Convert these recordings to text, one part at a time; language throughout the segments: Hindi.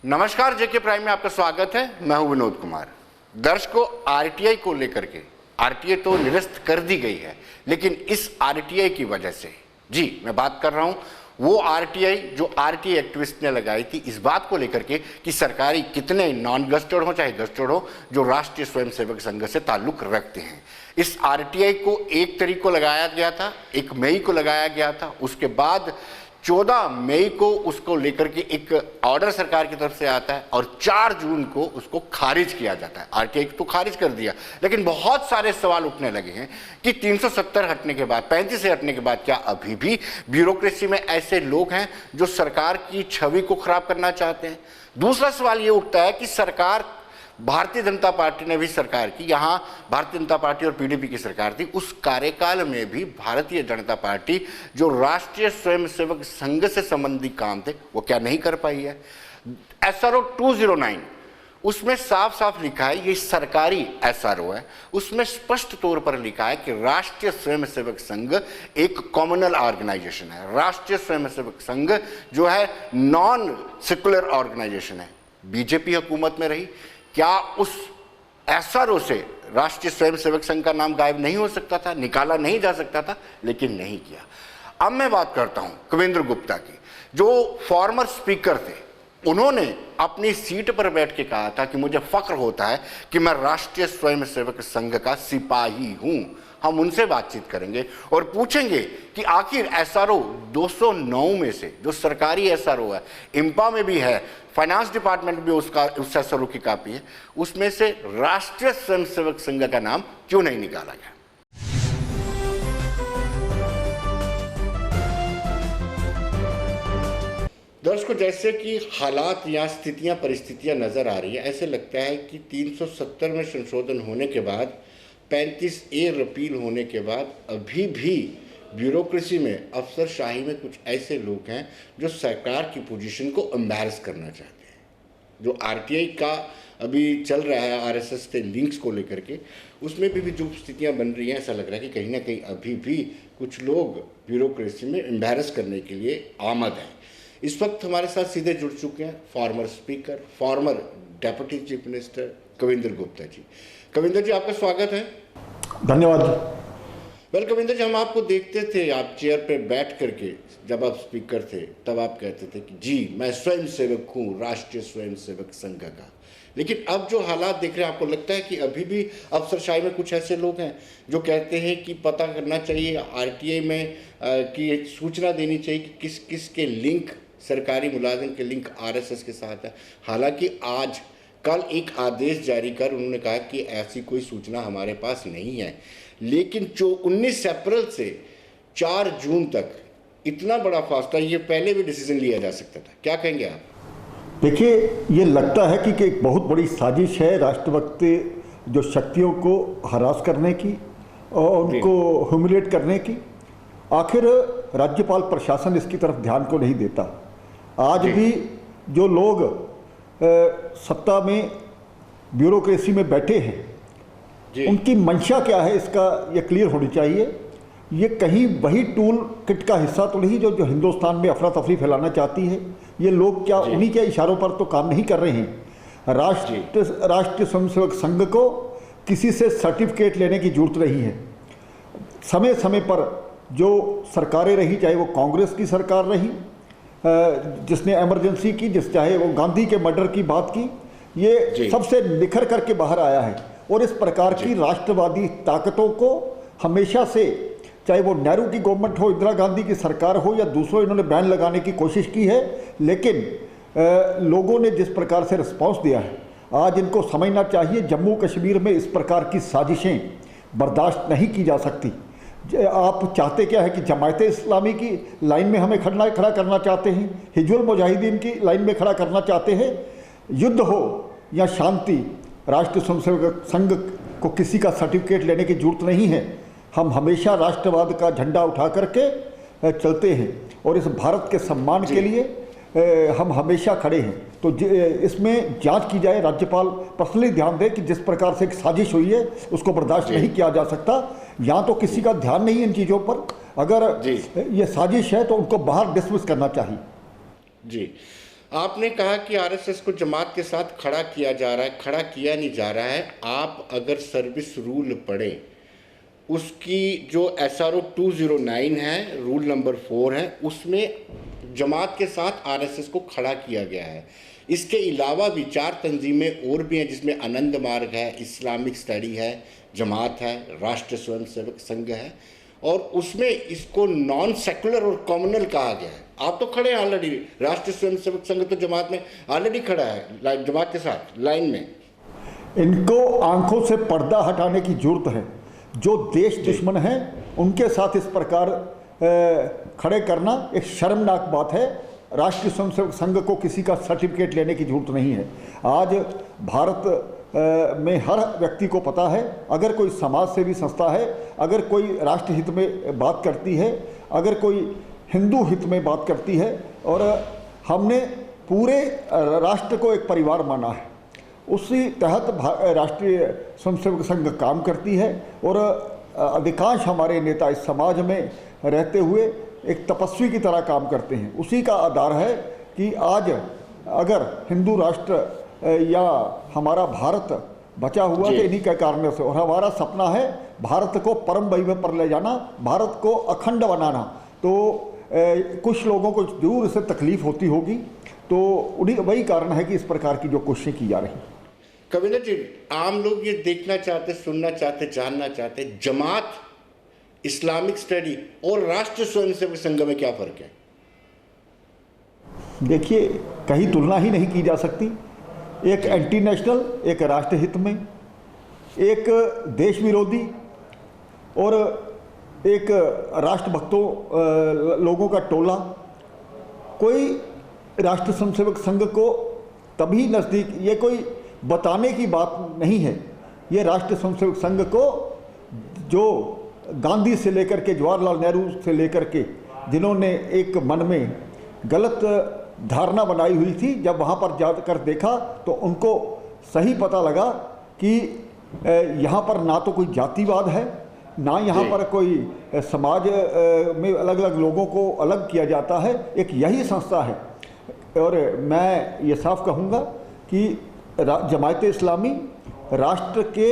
नमस्कार, जेके प्राइम में आपका स्वागत है। मैं हूं विनोद कुमार। दर्शकों, आरटीआई को लेकर के आरटीआई तो निरस्त कर दी गई है, लेकिन इस आरटीआई की वजह से, जी मैं बात कर रहा हूं वो आरटीआई जो आरटीआई एक्टिविस्ट ने लगाई थी इस बात को लेकर के कि सरकारी कितने नॉन गस्टेड हो चाहे गस्टेड हो जो राष्ट्रीय स्वयंसेवक संघ से ताल्लुक रखते हैं। इस आरटीआई को 1 तारीख को लगाया गया था, 1 मई को लगाया गया था। उसके बाद 14 मई को उसको लेकर के एक ऑर्डर सरकार की तरफ से आता है और 4 जून को उसको खारिज किया जाता है। आरटीआई तो खारिज कर दिया, लेकिन बहुत सारे सवाल उठने लगे हैं कि 370 हटने के बाद, 35 से हटने के बाद क्या अभी भी ब्यूरोक्रेसी में ऐसे लोग हैं जो सरकार की छवि को खराब करना चाहते हैं। दूसरा सवाल ये उठता है कि सरकार, भारतीय जनता पार्टी ने भी सरकार की, यहाँ भारतीय जनता पार्टी और पीडीपी की सरकार थी, उस कार्यकाल में भी भारतीय जनता पार्टी जो राष्ट्रीय स्वयंसेवक संघ से संबंधित काम थे वो क्या नहीं कर पाई है। SRO 209 उसमें साफ साफ लिखा है, ये सरकारी SRO है, उसमें स्पष्ट तौर पर लिखा है कि राष्ट्रीय स्वयंसेवक संघ एक कॉमनल ऑर्गेनाइजेशन है। राष्ट्रीय स्वयंसेवक संघ जो है नॉन सेकुलर ऑर्गेनाइजेशन है। बीजेपी हुकूमत में रही, क्या उस SRO से राष्ट्रीय स्वयंसेवक संघ का नाम गायब नहीं हो सकता था, निकाला नहीं जा सकता था? लेकिन नहीं किया। अब मैं बात करता हूं कविंद्र गुप्ता की, जो फॉर्मर स्पीकर थे। उन्होंने अपनी सीट पर बैठ के कहा था कि मुझे फख्र होता है कि मैं राष्ट्रीय स्वयंसेवक संघ का सिपाही हूं। हम उनसे बातचीत करेंगे और पूछेंगे कि आखिर SRO 209 में से, जो सरकारी SRO है, इम्पा में भी है, फाइनेंस डिपार्टमेंट में भी उस SRO की कॉपी है, उसमें से राष्ट्रीय स्वयंसेवक संघ का नाम क्यों नहीं निकाला गया। दर्शकों, जैसे कि हालात या स्थितियां परिस्थितियां नजर आ रही है, ऐसे लगता है कि 370 में संशोधन होने के बाद, 35A रिपील होने के बाद अभी भी ब्यूरोक्रेसी में, अफसरशाही में कुछ ऐसे लोग हैं जो सरकार की पोजीशन को एम्बैरस करना चाहते हैं। जो आरटीआई का अभी चल रहा है आरएसएस के लिंक्स को लेकर के, उसमें भी जो स्थितियां बन रही हैं, ऐसा लग रहा है कि कहीं ना कहीं अभी भी कुछ लोग ब्यूरोक्रेसी में एम्बैरस करने के लिए आमद हैं। इस वक्त हमारे साथ सीधे जुड़ चुके हैं former speaker, former deputy chief minister Kavindra Gupta ji. Kavindra ji, आपका स्वागत है। धन्यवाद। वेल कविंद्र जी, हम आपको देखते थे, आप चेयर पे बैठ करके, जब आप स्पीकर थे तब आप कहते थे कि जी मैं स्वयंसेवक हूँ, राष्ट्रीय स्वयंसेवक संघ का। लेकिन अब जो हालात देख रहे हैं, आपको लगता है कि अभी भी अफसरशाही में कुछ ऐसे लोग हैं जो कहते हैं कि पता करना चाहिए आरटीआई में कि सूचना देनी चाहिए कि किस किस के लिंक, सरकारी मुलाजिम के लिंक आरएसएस के साथ है। हालांकि आज कल एक आदेश जारी कर उन्होंने कहा कि ऐसी कोई सूचना हमारे पास नहीं है, लेकिन जो 19 अप्रैल से 4 जून तक इतना बड़ा फासला, ये पहले भी डिसीजन लिया जा सकता था। क्या कहेंगे आप? देखिए, ये लगता है कि एक बहुत बड़ी साजिश है राष्ट्रभक्त जो शक्तियों को हरास करने की और उनको ह्यूमिलेट करने की। आखिर राज्यपाल प्रशासन इसकी तरफ ध्यान को नहीं देता। आज भी जो लोग सत्ता में, ब्यूरोक्रेसी में बैठे हैं, उनकी मंशा क्या है, इसका ये क्लियर होनी चाहिए। ये कहीं वही टूल किट का हिस्सा तो नहीं जो हिंदुस्तान में अफरा तफरी फैलाना चाहती है। ये लोग क्या उन्हीं के इशारों पर तो काम नहीं कर रहे हैं। राष्ट्रीय स्वयंसेवक संघ को किसी से सर्टिफिकेट लेने की जरूरत नहीं है। समय समय पर जो सरकारें रही, चाहे वो कांग्रेस की सरकार रही जिसने इमरजेंसी की, चाहे वो गांधी के मर्डर की बात की, ये सबसे निखर करके बाहर आया है। और इस प्रकार की राष्ट्रवादी ताकतों को हमेशा से, चाहे वो नेहरू की गवर्नमेंट हो, इंदिरा गांधी की सरकार हो या दूसरों, इन्होंने बैन लगाने की कोशिश की है। लेकिन लोगों ने जिस प्रकार से रिस्पांस दिया है, आज इनको समझना चाहिए जम्मू कश्मीर में इस प्रकार की साजिशें बर्दाश्त नहीं की जा सकती। आप चाहते क्या है कि जमायत इस्लामी की लाइन में हमें खड़ा करना चाहते हैं, हिजबुल मुजाहिदीन की लाइन में खड़ा करना चाहते हैं। युद्ध हो या शांति, राष्ट्रीय स्वयंसेवक संघ को किसी का सर्टिफिकेट लेने की जरूरत नहीं है। हम हमेशा राष्ट्रवाद का झंडा उठा करके चलते हैं और इस भारत के सम्मान के लिए हम हमेशा खड़े हैं। तो इसमें जांच की जाए, राज्यपाल पर्सनली ध्यान दे कि जिस प्रकार से एक साजिश हुई है उसको बर्दाश्त नहीं किया जा सकता। यहाँ तो किसी का ध्यान नहीं है इन चीज़ों पर। अगर ये साजिश है तो उनको बाहर डिसमिस करना चाहिए। जी, आपने कहा कि आरएसएस को जमात के साथ खड़ा किया जा रहा है, खड़ा किया नहीं जा रहा है। आप अगर सर्विस रूल पढ़ें, उसकी जो SRO 209 है, रूल नंबर 4 है, उसमें जमात के साथ आरएसएस को खड़ा किया गया है। इसके अलावा भी 4 तंजीमें और भी हैं, जिसमें आनंद मार्ग है, इस्लामिक स्टडी है, जमात है, राष्ट्रीय स्वयंसेवक संघ है, और उसमें इसको नॉन सेकुलर और कॉमनल कहा गया है। आप तो खड़े हैं ऑलरेडी, राष्ट्रीय स्वयंसेवक संघ तो जमात में ऑलरेडी खड़ा है, जमात के साथ लाइन में। इनको आंखों से पर्दा हटाने की जरूरत है। जो देश दुश्मन हैं उनके साथ इस प्रकार खड़े करना एक शर्मनाक बात है। राष्ट्रीय स्वयंसेवक संघ को किसी का सर्टिफिकेट लेने की जरूरत नहीं है। आज भारत में हर व्यक्ति को पता है, अगर कोई समाज सेवी संस्था है, अगर कोई राष्ट्र हित में बात करती है, अगर कोई हिंदू हित में बात करती है, और हमने पूरे राष्ट्र को एक परिवार माना है, उसी तहत राष्ट्रीय स्वयंसेवक संघ काम करती है। और अधिकांश हमारे नेता इस समाज में रहते हुए एक तपस्वी की तरह काम करते हैं। उसी का आधार है कि आज अगर हिंदू राष्ट्र या हमारा भारत बचा हुआ तो इन्हीं के कारण से, और हमारा सपना है भारत को परम वैभव पर ले जाना, भारत को अखंड बनाना। तो कुछ लोगों को जरूर इससे तकलीफ होती होगी, तो उन्हीं वही कारण है कि इस प्रकार की जो कोशिशें की जा रही हैं। कविंदर जी, आम लोग ये देखना चाहते, सुनना चाहते, जानना चाहते, जमात, इस्लामिक स्टडी और राष्ट्रीय स्वयंसेवक संघ में क्या फर्क है? देखिए, कहीं तुलना ही नहीं की जा सकती। एक एंटी नेशनल, एक राष्ट्रहित में, एक देश विरोधी और एक राष्ट्रभक्तों लोगों का टोला। कोई राष्ट्रीय स्वयंसेवक संघ को तभी नज़दीक, ये कोई बताने की बात नहीं है। ये राष्ट्रीय स्वयंसेवक संघ को जो गांधी से लेकर के जवाहरलाल नेहरू से लेकर के जिन्होंने एक मन में गलत धारणा बनाई हुई थी, जब वहाँ पर जाकर देखा तो उनको सही पता लगा कि यहाँ पर ना तो कोई जातिवाद है, ना यहाँ पर कोई समाज में अलग अलग लोगों को अलग किया जाता है। एक यही संस्था है। और मैं ये साफ कहूँगा कि जमायत इस्लामी राष्ट्र के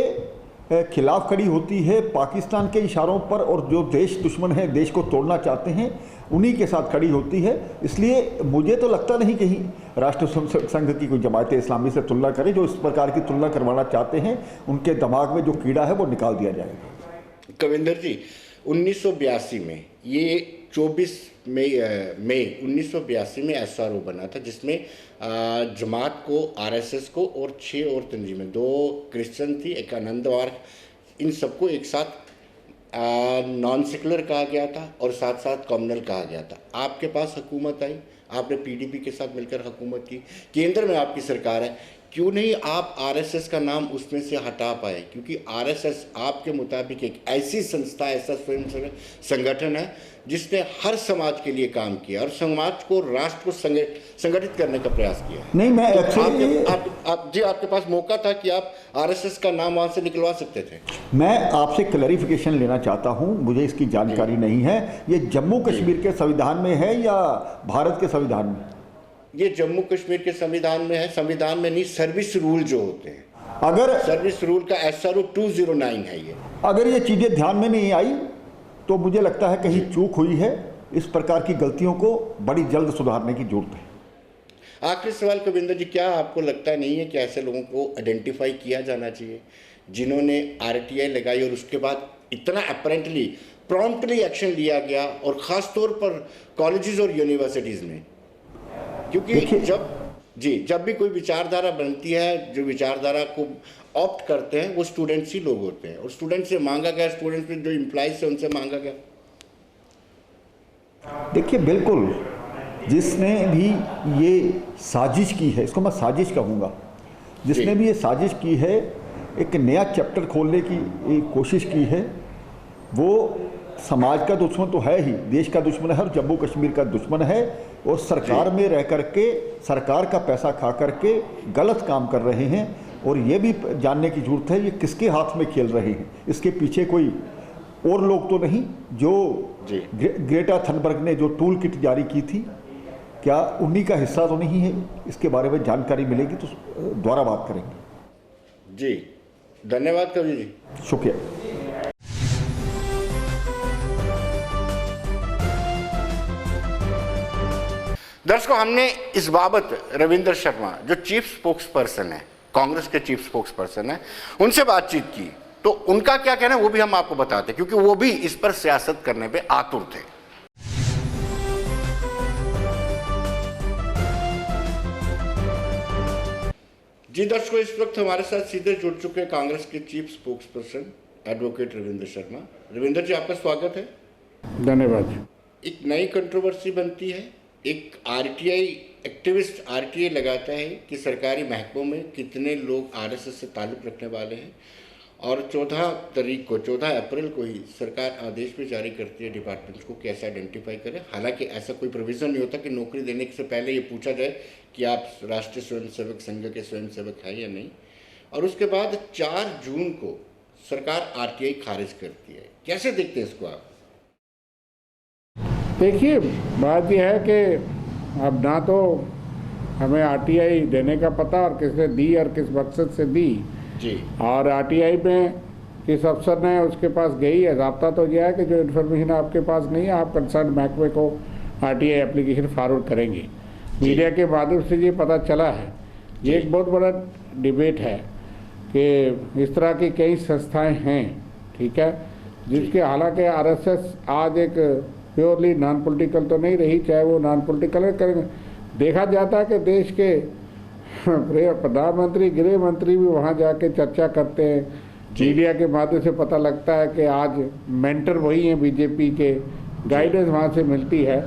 खिलाफ खड़ी होती है, पाकिस्तान के इशारों पर, और जो देश दुश्मन हैं, देश को तोड़ना चाहते हैं, उन्हीं के साथ खड़ी होती है। इसलिए मुझे तो लगता नहीं कहीं राष्ट्रीय स्वयंसेवक संघ की कोई जमायत इस्लामी से तुलना करे। जो इस प्रकार की तुलना करवाना चाहते हैं, उनके दिमाग में जो कीड़ा है वो निकाल दिया जाएगा। कविंदर जी, 1982 में, ये 24 मई 1982 में SRO बना था, जिसमें जमात को, RSS को और 6 और तंजीमें, 2 क्रिश्चियन थी, एक आनंद मार्ग, इन सबको एक साथ नॉन सेकुलर कहा गया था और साथ साथ कॉमनल कहा गया था। आपके पास हुकूमत आई, आपने PDP के साथ मिलकर हुकूमत की, केंद्र में आपकी सरकार है, क्यों नहीं आप RSS का नाम उसमें से हटा पाए? क्योंकि RSS आपके मुताबिक एक ऐसी संस्था, ऐसा स्वयंसेवक संगठन है जिसने हर समाज के लिए काम किया और समाज को, राष्ट्र को संगठित करने का प्रयास किया। नहीं, मैं जी आपके पास मौका था कि आप RSS का नाम वहाँ से निकलवा सकते थे। मैं आपसे क्लैरिफिकेशन लेना चाहता हूँ, मुझे इसकी जानकारी नहीं है। ये जम्मू कश्मीर के संविधान में है या भारत के संविधान में? ये जम्मू कश्मीर के संविधान में है। संविधान में नहीं, सर्विस रूल जो होते हैं, अगर सर्विस रूल का SRO 209 है ये। अगर ये चीज़ें ध्यान में नहीं आई तो मुझे लगता है कहीं चूक हुई है। इस प्रकार की गलतियों को बड़ी जल्द सुधारने की जरूरत है। आखिरी सवाल कविंदर जी, क्या आपको लगता नहीं है कि ऐसे लोगों को आइडेंटिफाई किया जाना चाहिए जिन्होंने RTI लगाई और उसके बाद इतना अपरेंटली प्रॉम्प्टली एक्शन लिया गया, और ख़ास तौर पर कॉलेजेस और यूनिवर्सिटीज़ में? क्योंकि जब भी कोई विचारधारा बनती है, जो विचारधारा को ऑप्ट करते हैं वो स्टूडेंट्स ही लोग होते हैं, और स्टूडेंट से मांगा गया, स्टूडेंट्स में जो इम्प्लाइज है उनसे मांगा गया। देखिए, बिल्कुल, जिसने भी ये साजिश की है, इसको मैं साजिश कहूँगा, जिसने भी ये साजिश की है, एक नया चैप्टर खोलने की कोशिश की है, वो समाज का दुश्मन तो है ही, देश का दुश्मन है और जम्मू कश्मीर का दुश्मन है, और सरकार में रह करके, सरकार का पैसा खा करके गलत काम कर रहे हैं। और ये भी जानने की जरूरत है ये किसके हाथ में खेल रहे हैं। इसके पीछे कोई और लोग तो नहीं, जो ग्रेटा थनबर्ग ने जो टूल किट जारी की थी, क्या उन्हीं का हिस्सा तो नहीं है? इसके बारे में जानकारी मिलेगी तो दोबारा बात करेंगे। जी धन्यवाद कवि जी, शुक्रिया। दर्शकों, हमने इस बाबत रविंद्र शर्मा जो चीफ स्पोक्स पर्सन है, कांग्रेस के चीफ स्पोक्स पर्सन है, उनसे बातचीत की। तो उनका क्या कहना है वो भी हम आपको बताते, क्योंकि वो भी इस पर सियासत करने पे आतुर थे। जी दर्शकों, इस वक्त हमारे साथ सीधे जुड़ चुके कांग्रेस के chief spokesperson advocate Ravindra Sharma. Ravindra ji, आपका स्वागत है। धन्यवाद। एक नई कंट्रोवर्सी बनती है। एक आरटीआई एक्टिविस्ट आरटीआई लगाता है कि सरकारी महकमों में कितने लोग आरएसएस से ताल्लुक़ रखने वाले हैं, और 14 अप्रैल को ही सरकार आदेश भी जारी करती है डिपार्टमेंट्स को कैसे आइडेंटिफाई करें। हालांकि ऐसा कोई प्रोविज़न नहीं होता कि नौकरी देने से पहले ये पूछा जाए कि आप राष्ट्रीय स्वयंसेवक संघ के स्वयंसेवक हैं या नहीं। और उसके बाद 4 जून को सरकार आरटीआई खारिज करती है। कैसे देखते हैं इसको आप? देखिए, बात यह है कि अब ना तो हमें आरटीआई देने का पता और किसने दी और किस मकसद से दी जी। और आरटीआई में किस अफसर ने उसके पास गई है। ज़ाब्ता तो यह है कि जो इन्फॉर्मेशन आपके पास नहीं है, आप कंसर्न महकमे को आरटीआई एप्लीकेशन फॉरवर्ड करेंगे। मीडिया के माध्यम से ये पता चला है। ये एक बहुत बड़ा डिबेट है कि इस तरह की कई संस्थाएं हैं, ठीक है, जिसके हालांकि आरएसएस आज एक प्योरली नॉन पॉलिटिकल तो नहीं रही, चाहे वो नॉन पॉलिटिकल है। देखा जाता है कि देश के प्रधानमंत्री, गृह मंत्री भी वहाँ जाके चर्चा करते हैं। मीडिया के माध्यम से पता लगता है कि आज मेंटर वही हैं बीजेपी के, गाइडेंस वहाँ से मिलती है।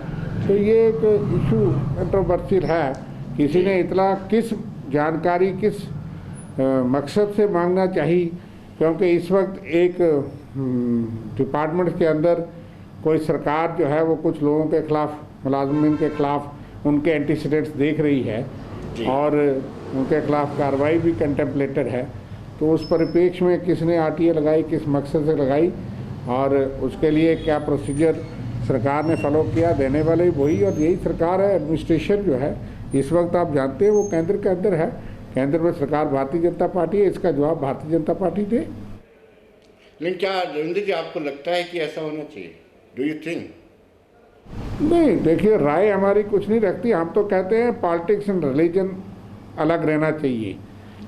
तो ये एक इशू कंट्रोवर्शियल है। किसी ने इतना किस जानकारी किस मकसद से मांगना चाहिए, क्योंकि इस वक्त एक डिपार्टमेंट के अंदर कोई सरकार जो है वो कुछ लोगों के खिलाफ, मुलाजमीन के खिलाफ उनके एंटीसीडेंट्स देख रही है और उनके खिलाफ कार्रवाई भी कंटेम्पलेटेड है। तो उस परिप्रेक्ष्य में किसने आरटीआई लगाई, किस मकसद से लगाई और उसके लिए क्या प्रोसीजर सरकार ने फॉलो किया, देने वाले वही और यही सरकार है। एडमिनिस्ट्रेशन जो है इस वक्त आप जानते हैं वो केंद्र के अंदर है। केंद्र में सरकार भारतीय जनता पार्टी है, इसका जवाब भारतीय जनता पार्टी दे। लेकिन क्या रविंद्र जी आपको लगता है कि ऐसा होना चाहिए? Do you think? नहीं, देखिए, राय हमारी कुछ नहीं रखती। हम तो कहते हैं पॉलिटिक्स एंड रिलीजन अलग रहना चाहिए।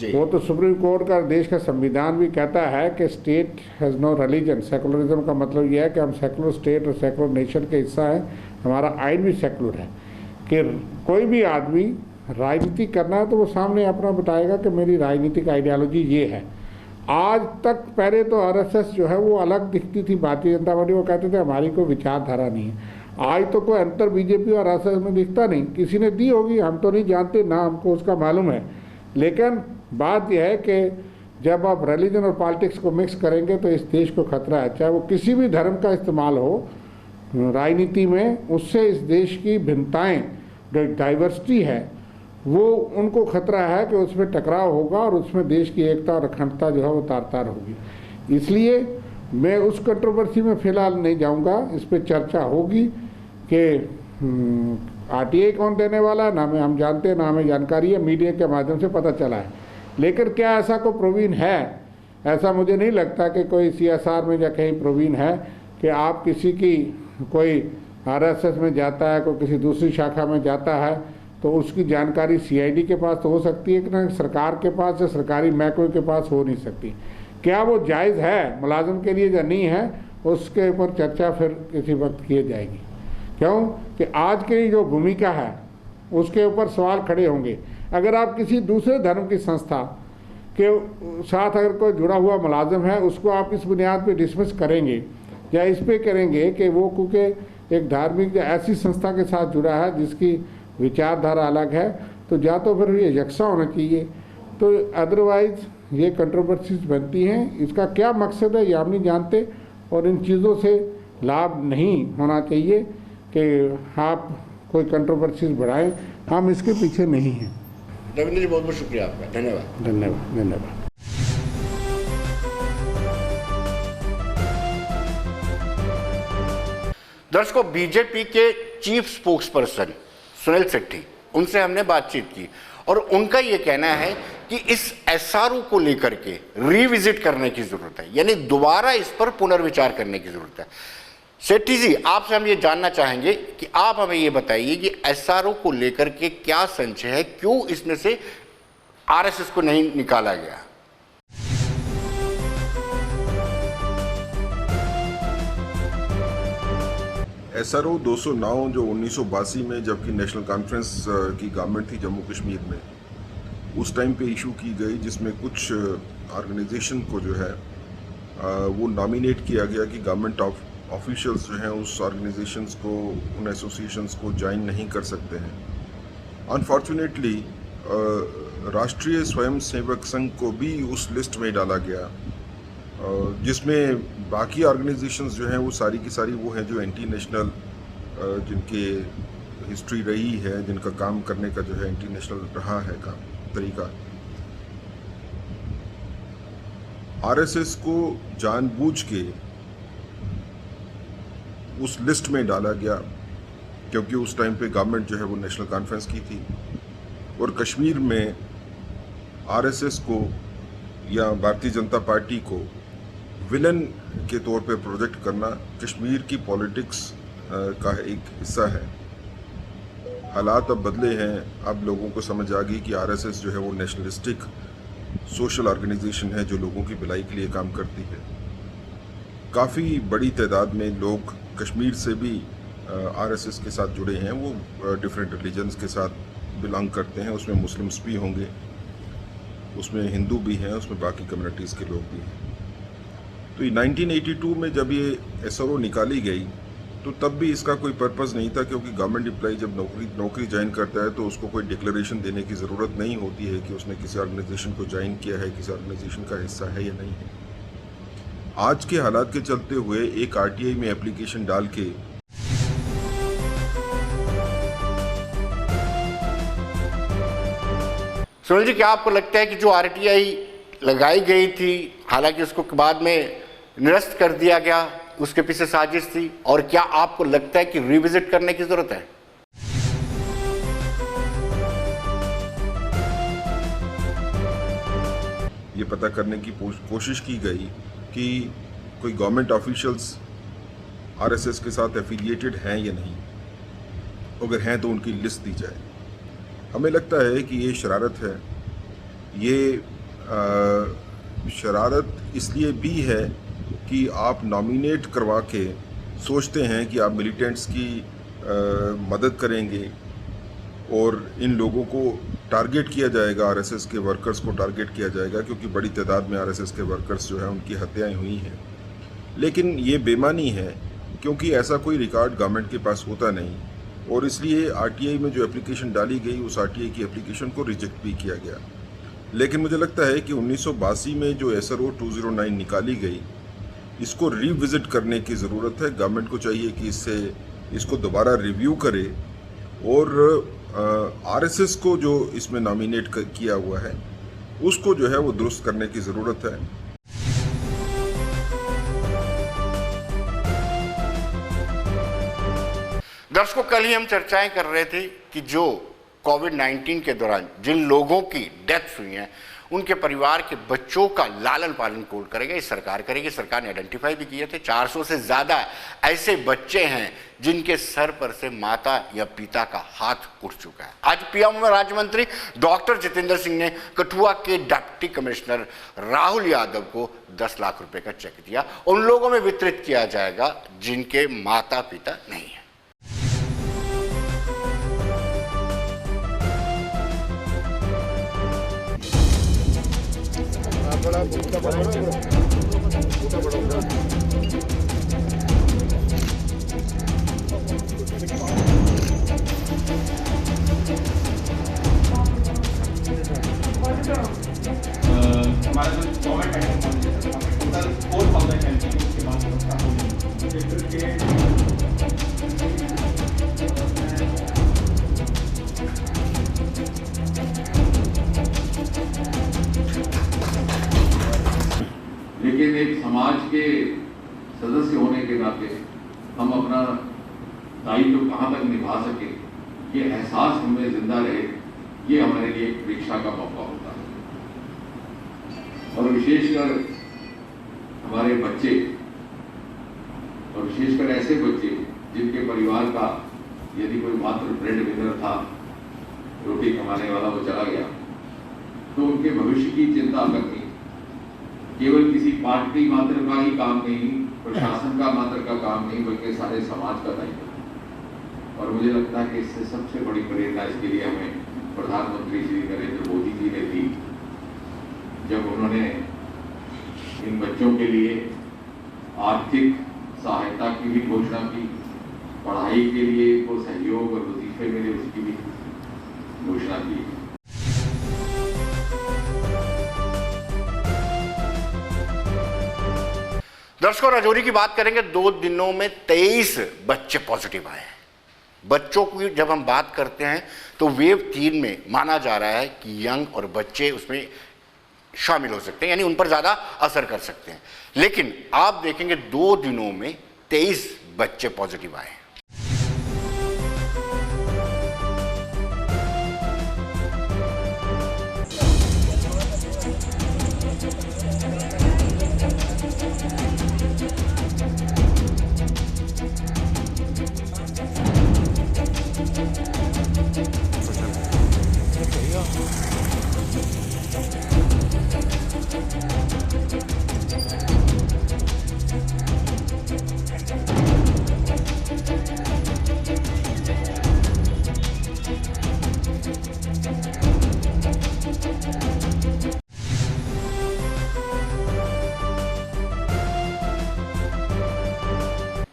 वो तो सुप्रीम कोर्ट का, देश का संविधान भी कहता है कि state has no religion. Secularism का मतलब यह है कि हम सेकुलर स्टेट और सेकुलर नेशन के हिस्सा हैं। हमारा आइन भी सेकुलर है कि कोई भी आदमी राजनीति करना है तो वो सामने अपना बताएगा कि मेरी राजनीतिक आइडियोलॉजी ये है। आज तक पहले तो आरएसएस जो है वो अलग दिखती थी भारतीय जनता पार्टी, वो कहते थे हमारी कोई विचारधारा नहीं है। आज तो कोई अंतर बीजेपी और आरएसएस में दिखता नहीं। किसी ने दी होगी, हम तो नहीं जानते, ना हमको उसका मालूम है। लेकिन बात यह है कि जब आप रिलीजन और पॉलिटिक्स को मिक्स करेंगे तो इस देश को खतरा है। चाहे वो किसी भी धर्म का इस्तेमाल हो राजनीति में, उससे इस देश की भिन्नताएं, जो डाइवर्सिटी है, वो उनको खतरा है कि उसमें टकराव होगा और उसमें देश की एकता और अखंडता जो है वो तार तार होगी। इसलिए मैं उस कंट्रोवर्सी में फ़िलहाल नहीं जाऊंगा। इस पर चर्चा होगी कि आरटीआई कौन देने वाला है, ना हमें हम जानते हैं, ना हमें जानकारी है, मीडिया के माध्यम से पता चला है। लेकिन क्या ऐसा कोई प्रोवीन है? ऐसा मुझे नहीं लगता कि कोई सीएसआर में या कहीं प्रोवीन है कि आप किसी की, कोई आरएसएस में जाता है, कोई किसी दूसरी शाखा में जाता है तो उसकी जानकारी सीआईडी के पास तो हो सकती है कि ना सरकार के पास या सरकारी महकमे के पास हो नहीं सकती। क्या वो जायज़ है मुलाजिम के लिए या नहीं है, उसके ऊपर चर्चा फिर किसी वक्त की जाएगी। क्यों कि आज की जो भूमिका है उसके ऊपर सवाल खड़े होंगे। अगर आप किसी दूसरे धर्म की संस्था के साथ अगर कोई जुड़ा हुआ मुलाजिम है, उसको आप इस बुनियाद पे डिसमिस करेंगे या इस पे करेंगे कि वो क्योंकि एक धार्मिक या ऐसी संस्था के साथ जुड़ा है जिसकी विचारधारा अलग है, तो या तो फिर ये यकसा होना चाहिए। तो अदरवाइज़ ये कंट्रोवर्सीज बनती हैं। इसका क्या मकसद है ये हम नहीं जानते और इन चीज़ों से लाभ नहीं होना चाहिए कि आप कोई कंट्रोवर्सीज बढ़ाएं। हम इसके पीछे नहीं हैं। रविंद्र जी, बहुत बहुत शुक्रिया आपका। धन्यवाद। धन्यवाद। धन्यवाद। दर्शकों, बीजेपी के chief spokesperson Sunil Shetty, उनसे हमने बातचीत की और उनका ये कहना है कि इस एसआरओ को लेकर के रिविजिट करने की जरूरत है, यानी दोबारा इस पर पुनर्विचार करने की जरूरत है। सेट्टी जी, आपसे हम ये जानना चाहेंगे कि आप हमें ये बताइए कि एसआरओ को लेकर के क्या संशय है, क्यों इसमें से आरएसएस को नहीं निकाला गया? एसआरओ 209 जो 1982 में जबकि नेशनल कॉन्फ्रेंस की गवर्नमेंट थी जम्मू कश्मीर में, उस टाइम पे इशू की गई, जिसमें कुछ ऑर्गेनाइजेशन को जो है वो नॉमिनेट किया गया कि गवर्नमेंट ऑफिशियल्स जो हैं उस ऑर्गेनाइजेशंस को, उन एसोसिएशंस को ज्वाइन नहीं कर सकते हैं। अनफॉर्चुनेटली राष्ट्रीय स्वयंसेवक संघ को भी उस लिस्ट में डाला गया, जिसमें बाकी ऑर्गेनाइजेशंस जो हैं वो सारी की सारी वो हैं जो एंटी नेशनल, जिनके हिस्ट्री रही है, जिनका काम करने का जो है एंटी नेशनल रहा है काम तरीका। आरएसएस को जानबूझ के उस लिस्ट में डाला गया क्योंकि उस टाइम पे गवर्नमेंट जो है वो नेशनल कॉन्फ्रेंस की थी और कश्मीर में आरएसएस को या भारतीय जनता पार्टी को विलन के तौर पे प्रोजेक्ट करना कश्मीर की पॉलिटिक्स का एक हिस्सा है। हालात अब बदले हैं, अब लोगों को समझ आ गई कि आरएसएस जो है वो नेशनलिस्टिक सोशल ऑर्गेनाइजेशन है जो लोगों की भलाई के लिए काम करती है। काफ़ी बड़ी तादाद में लोग कश्मीर से भी आरएसएस के साथ जुड़े हैं, वो डिफरेंट रिलीजन्स के साथ बिलोंग करते हैं, उसमें मुस्लिम्स भी होंगे, उसमें हिंदू भी हैं, उसमें बाकी कम्युनिटीज़ के लोग भी हैं। तो ये 1982 में जब ये एसआरओ निकाली गई तो तब भी इसका कोई पर्पस नहीं था, क्योंकि गवर्नमेंट एम्प्लॉय जब नौकरी ज्वाइन करता है तो उसको कोई डिक्लेरेशन देने की ज़रूरत नहीं होती है कि उसने किसी ऑर्गेनाइजेशन को ज्वाइन किया है, किसी ऑर्गेनाइजेशन का हिस्सा है या नहीं है। आज के हालात के चलते हुए एक आरटीआई में एप्लीकेशन डाल के सुनील जी, क्या आपको लगता है कि जो आरटीआई लगाई गई थी, हालांकि उसको बाद में निरस्त कर दिया गया, उसके पीछे साजिश थी, और क्या आपको लगता है कि रिविजिट करने की जरूरत है? ये पता करने की कोशिश की गई कि कोई गवर्नमेंट ऑफिशियल्स आरएसएस के साथ एफिलिएटेड हैं या नहीं, अगर हैं तो उनकी लिस्ट दी जाए। हमें लगता है कि ये शरारत है। ये शरारत इसलिए भी है कि आप नॉमिनेट करवा के सोचते हैं कि आप मिलिटेंट्स की मदद करेंगे और इन लोगों को टारगेट किया जाएगा, आरएसएस के वर्कर्स को टारगेट किया जाएगा, क्योंकि बड़ी तादाद में आरएसएस के वर्कर्स जो है उनकी हत्याएं हुई हैं। लेकिन ये बेमानी है, क्योंकि ऐसा कोई रिकॉर्ड गवर्नमेंट के पास होता नहीं, और इसलिए आरटीआई में जो एप्लीकेशन डाली गई उस आरटीआई की एप्लीकेशन को रिजेक्ट भी किया गया। लेकिन मुझे लगता है कि 1982 में जो एसआरओ 209 निकाली गई, इसको रिविजिट करने की ज़रूरत है। गवर्नमेंट को चाहिए कि इसको दोबारा रिव्यू करे और आरएसएस को जो इसमें नॉमिनेट किया हुआ है उसको जो है वो दुरुस्त करने की ज़रूरत है। दर्शकों, कल ही हम चर्चाएं कर रहे थे कि जो कोविड-19 के दौरान जिन लोगों की डेथ हुई हैं उनके परिवार के बच्चों का लालन पालन कौन करेगा? ये सरकार करेगी। सरकार ने आइडेंटिफाई भी किए थे 400 से ज़्यादा ऐसे बच्चे हैं जिनके सर पर से माता या पिता का हाथ उठ चुका है। आज पीएम राज्य मंत्री डॉक्टर जितेंद्र सिंह ने कठुआ के डिप्टी कमिश्नर राहुल यादव को 10 लाख रुपए का चेक दिया। उन लोगों में वितरित किया जाएगा जिनके माता पिता नहीं है। हमारा जो गवर्नमेंट टोटल 4000 एलपीयू के बाद लेकिन एक समाज के सदस्य होने के नाते हम अपना दायित्व कहाँ तक निभा सके ये एहसास हमें जिंदा रहे, ये हमारे लिए एक परीक्षा का मौका होता है। और विशेषकर हमारे बच्चे, और विशेषकर ऐसे बच्चे जिनके परिवार का यदि कोई मात्र ब्रेड विनर था, रोटी कमाने वाला वो चला गया, तो उनके भविष्य की चिंता करनी केवल किसी पार्टी मात्र का ही काम नहीं, प्रशासन का मात्र का काम नहीं, बल्कि सारे समाज का दायित्व। और मुझे लगता है कि इससे सबसे बड़ी प्रेरणा इसके लिए हमें प्रधानमंत्री श्री नरेंद्र मोदी जी ने दी, जब उन्होंने इन बच्चों के लिए आर्थिक सहायता की भी घोषणा की, पढ़ाई के लिए को सहयोग और वजीफे मिले उसकी भी घोषणा की। दर्शकों, राजौरी की बात करेंगे। 2 दिनों में 23 बच्चे पॉजिटिव आए हैं। बच्चों की जब हम बात करते हैं तो वेव 3 में माना जा रहा है कि यंग और बच्चे उसमें शामिल हो सकते हैं, यानी उन पर ज़्यादा असर कर सकते हैं। लेकिन आप देखेंगे 2 दिनों में 23 बच्चे पॉजिटिव आए हैं।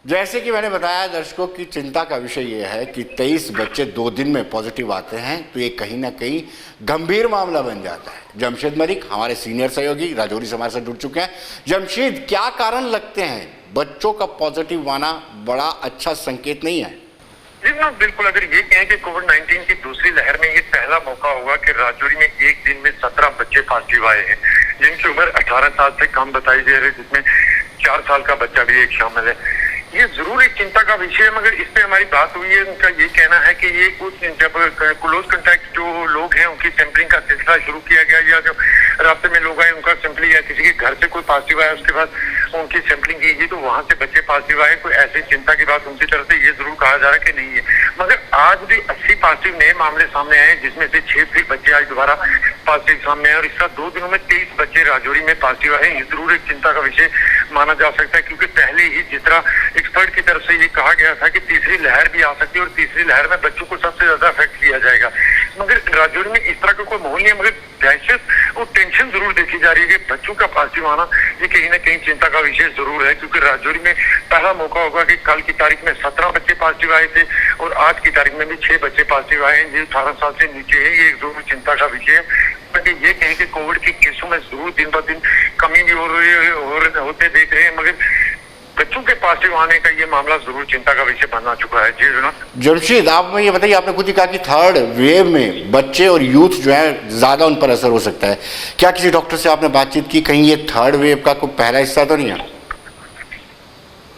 जैसे कि मैंने बताया दर्शकों की चिंता का विषय यह है कि 23 बच्चे 2 दिन में पॉजिटिव आते हैं तो ये कहीं ना कहीं गंभीर मामला बन जाता है। जमशेद मलिक हमारे सीनियर सहयोगी राजौरी से हमारे साथ जुड़ चुके हैं। जमशेद, क्या कारण लगते हैं बच्चों का पॉजिटिव आना बड़ा अच्छा संकेत नहीं है? जी ना, बिल्कुल। अगर ये कहें कि कोविड-19 की दूसरी लहर में ये पहला मौका होगा कि राजौरी में एक दिन में 17 बच्चे पॉजिटिव आए हैं, जिनकी उम्र 18 साल से कम बताई जा रही है, जिसमें 4 साल का बच्चा भी एक शामिल है। ये जरूर एक चिंता का विषय है, मगर इस पे हमारी बात हुई है। उनका ये कहना है कि ये कुछ जब क्लोज कॉन्टैक्ट जो लोग हैं उनकी सैंपलिंग का सिलसिला शुरू किया गया, या जो रास्ते में लोग आए उनका सैंपलिंग, या किसी के घर से कोई पॉजिटिव आया उसके बाद उनकी सैंपलिंग की गई तो वहां से बच्चे पॉजिटिव आए, कोई ऐसी चिंता की बात उनकी तरफ से ये जरूर कहा जा रहा है कि नहीं है। मगर आज भी 80 पॉजिटिव नए मामले सामने आए, जिसमें से 6 फिर बच्चे आज दोबारा पॉजिटिव सामने आए, और इसका 2 दिनों में 23 बच्चे राजौरी में पॉजिटिव आए। ये जरूर एक चिंता का विषय माना जा सकता है, क्योंकि पहले ही जिस तरह एक्सपर्ट की तरफ से ये कहा गया था कि तीसरी लहर भी आ सकती है और तीसरी लहर में बच्चों को सबसे ज्यादा अफेक्ट किया जाएगा। मगर राजौरी में इस तरह का कोई माहौल नहीं है, मगर दहशत और टेंशन जरूर देखी जा रही है कि बच्चों का पॉजिटिव आना ये कहीं ना कहीं चिंता का विषय जरूर है, क्योंकि राजौरी में पहला मौका होगा कि कल की तारीख में 17 बच्चे पॉजिटिव आए थे और आज की तारीख में भी 6 बच्चे पॉजिटिव आए हैं, जो 18 साल से नीचे है। ये जरूर चिंता का विषय है। ये कहें कि कोविड के केसों में जरूर दिन ब दिन कमी भी होते देख रहे हैं, मगर बच्चों के पॉजिटिव आने का ये मामला जरूर चिंता का विषय बना चुका है। जी जनाब। जमशेद, आप में ये बताइए, आपने खुद ही कहा कि 3rd वेव में बच्चे और यूथ जो है ज्यादा उन पर असर हो सकता है। क्या किसी डॉक्टर से आपने बातचीत की, कहीं ये 3rd वेव का कोई पहला हिस्सा तो नहीं है?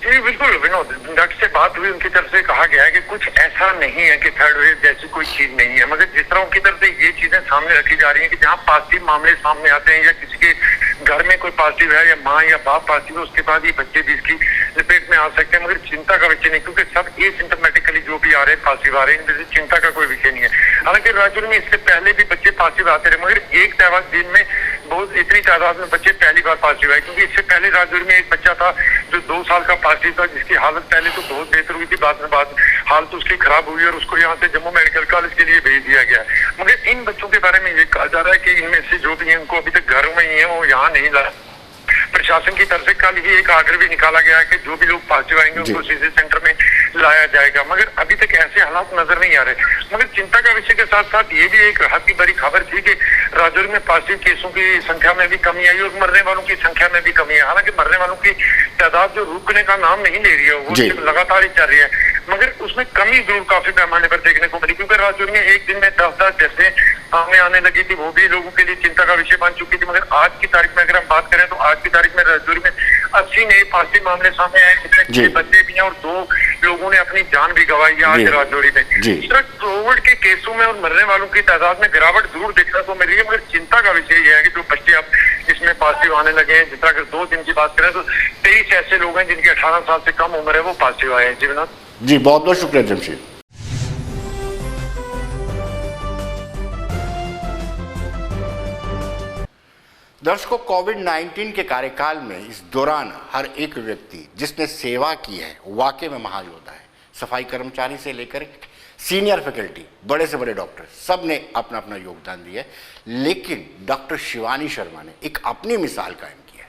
जी बिल्कुल विनोद, डॉक्टर से बात हुई, उनकी तरफ से कहा गया है कि कुछ ऐसा नहीं है कि 3rd वेव जैसी कोई चीज नहीं है, मगर जिस तरह उनकी तरफ से ये चीजें सामने रखी जा रही हैं कि जहाँ पॉजिटिव मामले सामने आते हैं या किसी के घर में कोई पॉजिटिव है या माँ या बाप पॉजिटिव है, उसके बाद ये बच्चे भी इसकी लपेट में आ सकते हैं, मगर चिंता का विषय नहीं, क्योंकि सब एसिम्प्टोमेटिकली जो भी आ रहे हैं पॉजिटिव आ रहे हैं, इनमें चिंता का कोई विषय नहीं है। हालांकि राजौरी में इससे पहले भी बच्चे पॉजिटिव आते रहे, मगर एक दिन में बहुत इतनी तादाद में बच्चे पहली बार पॉजिटिव आए, क्योंकि इससे पहले राजौरी में एक बच्चा था जो 2 साल का पॉजिटिव था, जिसकी हालत पहले तो बहुत बेहतर हुई थी, बाद में हालत उसकी खराब हुई और उसको यहाँ से जम्मू मेडिकल कॉलेज के लिए भेज दिया गया। मगर इन बच्चों के बारे में ये कहा जा रहा है कि इनमें से जो भी है उनको अभी तक घरों में ही है, वो यहाँ नहीं ला। प्रशासन की तरफ से कल ही एक आर्डर भी निकाला गया है कि जो भी लोग पॉजिटिव आएंगे उनको सीधे सेंटर में लाया जाएगा, मगर अभी तक ऐसे हालात नजर नहीं आ रहे। मगर चिंता का विषय के साथ साथ ये भी एक राहत की बड़ी खबर थी कि राजौरी में पॉजिटिव केसों की संख्या में भी कमी आई और मरने वालों की संख्या में भी कमी है। हालांकि मरने वालों की तादाद जो रुकने का नाम नहीं ले रही है, वो लगातार ही चल रही है, मगर उसमें कमी जरूर काफी पैमाने पर देखने को मिली, क्योंकि राजौरी में एक दिन में 10-10 जैसे सामने आने लगी थी, वो भी लोगों के लिए चिंता का विषय बन चुकी थी। मगर आज की तारीख में अगर हम बात करें तो आज की तारीख में राजौरी में 80 नए पॉजिटिव मामले सामने आए, जिसमें जी। 6 बच्चे भी हैं और 2 लोगों ने अपनी जान भी गंवाई है आज जी। राजौरी में। जी। सर, कोविड के केसों में और मरने वालों की तादाद में गिरावट जरूर देखने को मिल रही है, मगर चिंता का विषय यह है कि जो बच्चे अब इसमें पॉजिटिव आने लगे हैं, जिस तरह अगर 2 दिन की बात करें तो 23 ऐसे लोग हैं जिनकी 18 साल से कम उम्र है, वो पॉजिटिव आए हैं। जी विनोद। जी, बहुत बहुत शुक्रिया जमशेद। दर्शकों, कोविड-19 के कार्यकाल में इस दौरान हर एक व्यक्ति जिसने सेवा की है वाकई में महायोद्धा है। सफाई कर्मचारी से लेकर सीनियर फैकल्टी, बड़े से बड़े डॉक्टर, सब ने अपना अपना योगदान दिया है। लेकिन डॉक्टर शिवानी शर्मा ने एक अपनी मिसाल कायम की है।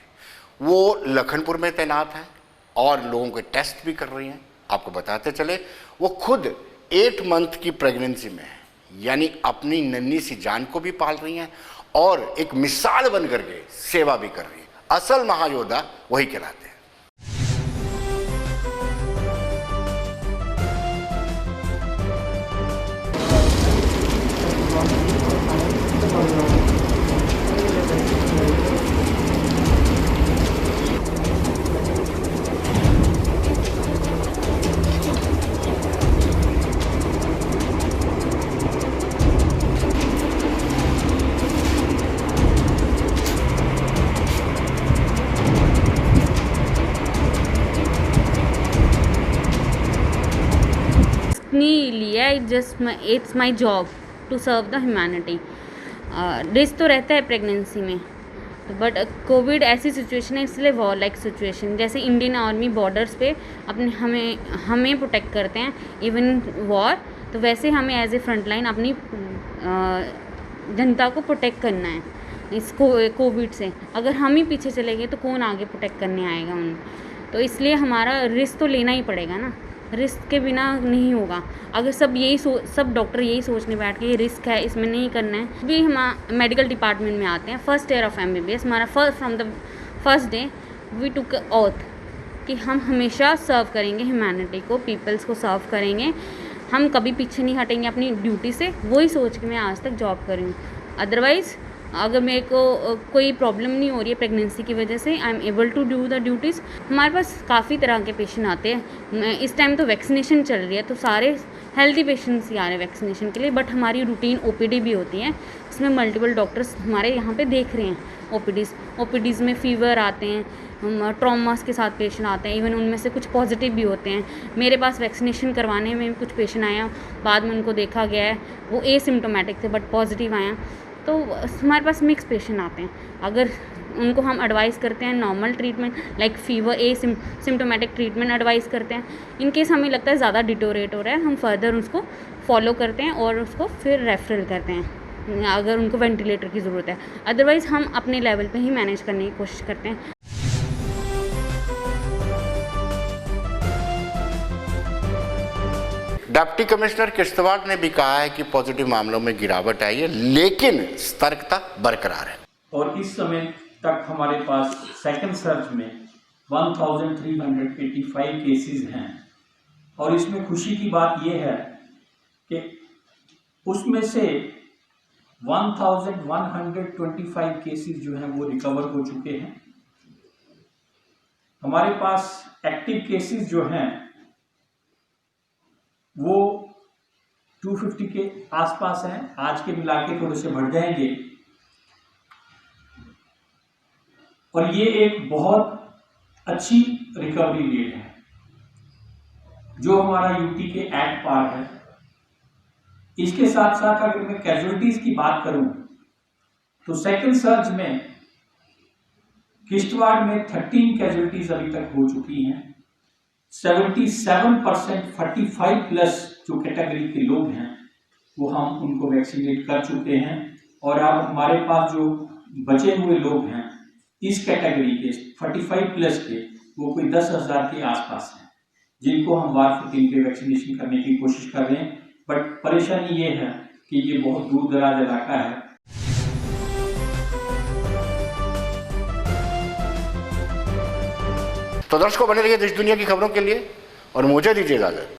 वो लखनपुर में तैनात है और लोगों के टेस्ट भी कर रही हैं। आपको बताते चले, वो खुद 8 मंथ की प्रेगनेंसी में है, यानी अपनी नन्ही सी जान को भी पाल रही हैं और एक मिसाल बन करके सेवा भी कर रही है। असल महायोद्धा वही कहलाते हैं। नहीं लिया, it's my job to serve the humanity. Risk तो रहता है प्रेगनेंसी में, बट कोविड ऐसी सिचुएशन है, इसलिए वॉर लाइक सिचुएशन, जैसे इंडियन आर्मी बॉर्डर्स पे अपने हमें प्रोटेक्ट करते हैं इवन वॉर, तो वैसे हमें एज ए फ्रंट लाइन अपनी जनता को प्रोटेक्ट करना है इस कोविड से। अगर हम ही पीछे चले गए तो कौन आगे प्रोटेक्ट करने आएगा उन्हें, तो इसलिए हमारा रिस्क तो लेना ही पड़ेगा ना, रिस्क के बिना नहीं होगा। अगर सब डॉक्टर यही सोचने बैठ के ये रिस्क है, इसमें नहीं करना है। भी हम मेडिकल डिपार्टमेंट में आते हैं, फर्स्ट ईयर ऑफ MBBS, हमारा from the first day we took oath कि हम हमेशा सर्व करेंगे ह्यूमैनिटी को, पीपल्स को सर्व करेंगे, हम कभी पीछे नहीं हटेंगे अपनी ड्यूटी से। वही सोच के मैं आज तक जॉब कर रही हूँ। अदरवाइज़ अगर मेरे को कोई प्रॉब्लम नहीं हो रही है प्रेगनेंसी की वजह से, I am able to do the duties. हमारे पास काफ़ी तरह के पेशेंट आते हैं। इस टाइम तो वैक्सीनेशन चल रही है, तो सारे हेल्दी पेशेंट्स ही आ रहे हैं वैक्सीनेशन के लिए, बट हमारी रूटीन OPD भी होती है, इसमें मल्टीपल डॉक्टर्स हमारे यहाँ पे देख रहे हैं। OPDs में फीवर आते हैं, ट्रॉमास के साथ पेशेंट आते हैं, इवन उनमें से कुछ पॉजिटिव भी होते हैं। मेरे पास वैक्सीनेशन करवाने में कुछ पेशेंट आए हैं, बाद में उनको देखा गया है वो एसिम्टोमेटिक थे बट पॉजिटिव आए हैं। तो हमारे पास मिक्स पेशेंट आते हैं। अगर उनको हम एडवाइस करते हैं normal treatment like fever symptomatic treatment advice करते हैं। इन केस हमें लगता है ज़्यादा डिटोरेट हो रहा है, हम फर्दर उसको फॉलो करते हैं और उसको फिर रेफरल करते हैं अगर उनको वेंटिलेटर की ज़रूरत है। अदरवाइज़ हम अपने लेवल पे ही मैनेज करने की कोशिश करते हैं। डिप्टी कमिश्नर किश्तवाड़ ने भी कहा है कि पॉजिटिव मामलों में गिरावट आई है, लेकिन सतर्कता बरकरार है। और इस समय तक हमारे पास सेकंड सर्च में 1385 केसेस हैं। और इसमें खुशी की बात यह है कि उसमें से 1125 केसेस जो हैं वो रिकवर हो चुके हैं। हमारे पास एक्टिव केसेस जो हैं वो 250 के आसपास हैं। आज के मिला के थोड़े से बढ़ जाएंगे। और ये एक बहुत अच्छी रिकवरी रेट है जो हमारा यूटी के एट पार है। इसके साथ साथ अगर मैं कैजुअलिटीज की बात करूं तो सेकंड सर्ज में किश्तवाड़ में 13 कैजुअलिटीज अभी तक हो चुकी हैं। 77% 45 प्लस जो कैटेगरी के लोग हैं वो हम उनको वैक्सीनेट कर चुके हैं। और अब हमारे पास जो बचे हुए लोग हैं इस कैटेगरी के 45 प्लस के वो कोई 10,000 के आसपास हैं जिनको हम वार-फुटिंग के वैक्सीनेशन करने की कोशिश कर रहे हैं। बट परेशानी ये है कि ये बहुत दूर दराज इलाका है। तो दर्शकों, बने रहिए देश दुनिया की खबरों के लिए और मुझे दीजिए इजाजत।